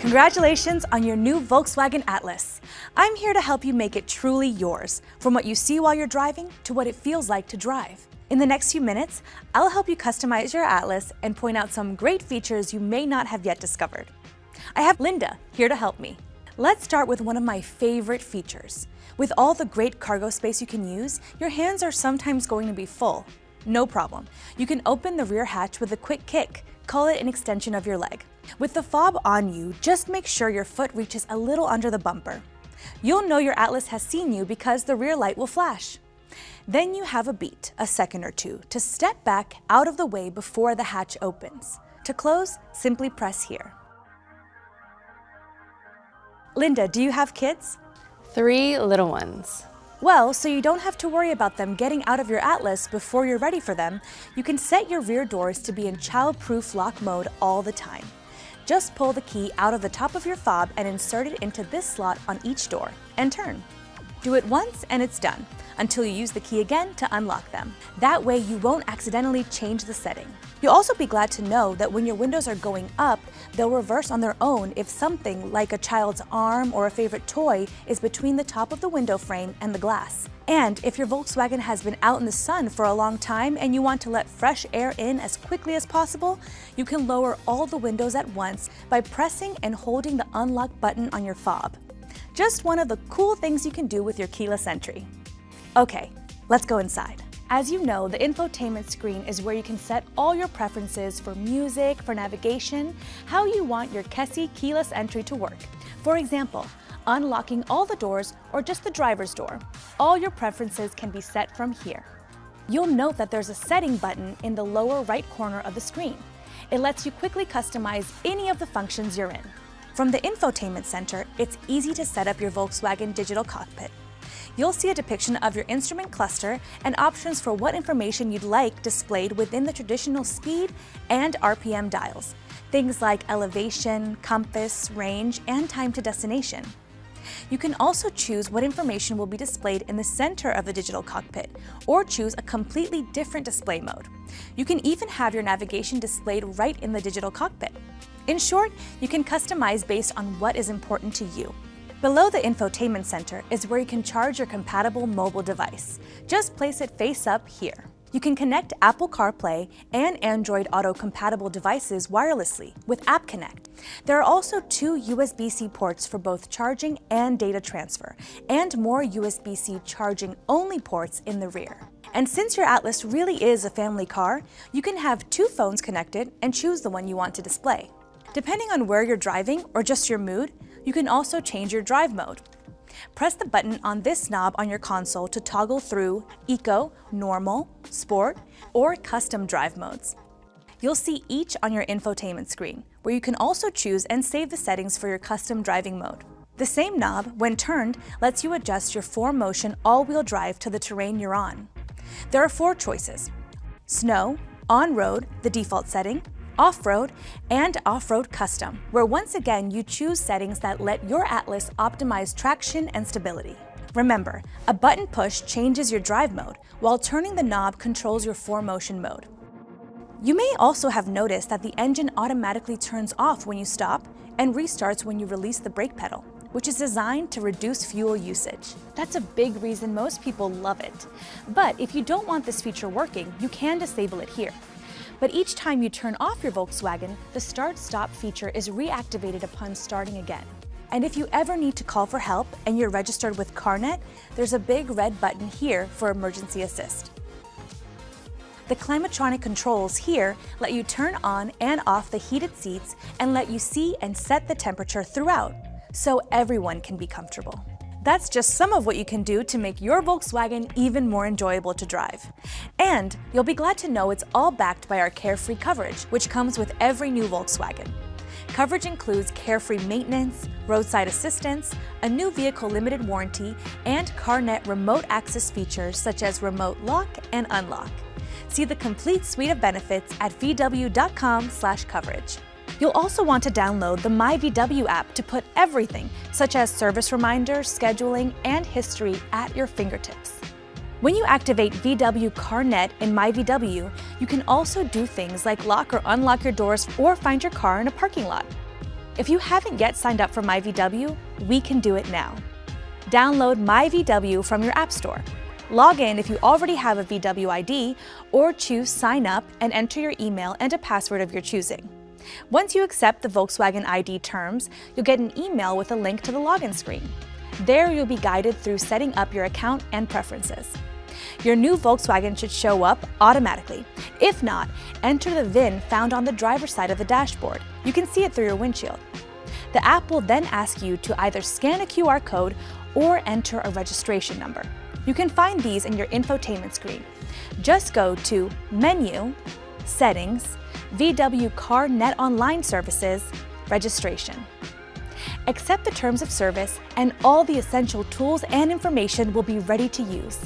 Congratulations on your new Volkswagen Atlas. I'm here to help you make it truly yours, from what you see while you're driving to what it feels like to drive. In the next few minutes, I'll help you customize your Atlas and point out some great features you may not have yet discovered. I have Linda here to help me. Let's start with one of my favorite features. With all the great cargo space you can use, your hands are sometimes going to be full. No problem. You can open the rear hatch with a quick kick. Call it an extension of your leg. With the fob on you, just make sure your foot reaches a little under the bumper. You'll know your Atlas has seen you because the rear light will flash. Then you have a beat, a second or two, to step back out of the way before the hatch opens. To close, simply press here. Linda, do you have kids? 3 little ones. Well, so you don't have to worry about them getting out of your Atlas before you're ready for them, you can set your rear doors to be in child-proof lock mode all the time. Just pull the key out of the top of your fob and insert it into this slot on each door, and turn. Do it once and it's done, until you use the key again to unlock them. That way you won't accidentally change the setting. You'll also be glad to know that when your windows are going up, they'll reverse on their own if something like a child's arm or a favorite toy is between the top of the window frame and the glass. And if your Volkswagen has been out in the sun for a long time and you want to let fresh air in as quickly as possible, you can lower all the windows at once by pressing and holding the unlock button on your fob. Just one of the cool things you can do with your keyless entry. Okay, let's go inside. As you know, the infotainment screen is where you can set all your preferences for music, for navigation, how you want your KESI keyless entry to work. For example, unlocking all the doors or just the driver's door. All your preferences can be set from here. You'll note that there's a setting button in the lower right corner of the screen. It lets you quickly customize any of the functions you're in. From the infotainment center, it's easy to set up your Volkswagen digital cockpit. You'll see a depiction of your instrument cluster and options for what information you'd like displayed within the traditional speed and RPM dials. Things like elevation, compass, range, and time to destination. You can also choose what information will be displayed in the center of the digital cockpit, or choose a completely different display mode. You can even have your navigation displayed right in the digital cockpit. In short, you can customize based on what is important to you. Below the infotainment center is where you can charge your compatible mobile device. Just place it face up here. You can connect Apple CarPlay and Android Auto compatible devices wirelessly with App Connect. There are also 2 USB-C ports for both charging and data transfer, and more USB-C charging only ports in the rear. And since your Atlas really is a family car, you can have 2 phones connected and choose the one you want to display. Depending on where you're driving or just your mood, you can also change your drive mode. Press the button on this knob on your console to toggle through Eco, Normal, Sport, or Custom drive modes. You'll see each on your infotainment screen, where you can also choose and save the settings for your custom driving mode. The same knob, when turned, lets you adjust your 4Motion all-wheel drive to the terrain you're on. There are 4 choices: Snow, On-Road, the default setting, Off-Road, and Off-Road Custom, where once again you choose settings that let your Atlas optimize traction and stability. Remember, a button push changes your drive mode, while turning the knob controls your 4Motion mode. You may also have noticed that the engine automatically turns off when you stop and restarts when you release the brake pedal, which is designed to reduce fuel usage. That's a big reason most people love it. But if you don't want this feature working, you can disable it here. But each time you turn off your Volkswagen, the start-stop feature is reactivated upon starting again. And if you ever need to call for help and you're registered with CarNet, there's a big red button here for emergency assist. The Climatronic controls here let you turn on and off the heated seats and let you see and set the temperature throughout, so everyone can be comfortable. That's just some of what you can do to make your Volkswagen even more enjoyable to drive. And you'll be glad to know it's all backed by our Carefree coverage, which comes with every new Volkswagen. Coverage includes carefree maintenance, roadside assistance, a new vehicle limited warranty, and CarNet remote access features such as remote lock and unlock. See the complete suite of benefits at vw.com/coverage. You'll also want to download the MyVW app to put everything, such as service reminders, scheduling, and history at your fingertips. When you activate VW CarNet in MyVW, you can also do things like lock or unlock your doors or find your car in a parking lot. If you haven't yet signed up for MyVW, we can do it now. Download MyVW from your App Store. Log in if you already have a VW ID, or choose Sign Up and enter your email and a password of your choosing. Once you accept the Volkswagen ID terms, you'll get an email with a link to the login screen. There you'll be guided through setting up your account and preferences. Your new Volkswagen should show up automatically. If not, enter the VIN found on the driver's side of the dashboard. You can see it through your windshield. The app will then ask you to either scan a QR code or enter a registration number. You can find these in your infotainment screen. Just go to Menu, Settings, VW Car Net Online Services, Registration. Accept the terms of service and all the essential tools and information will be ready to use.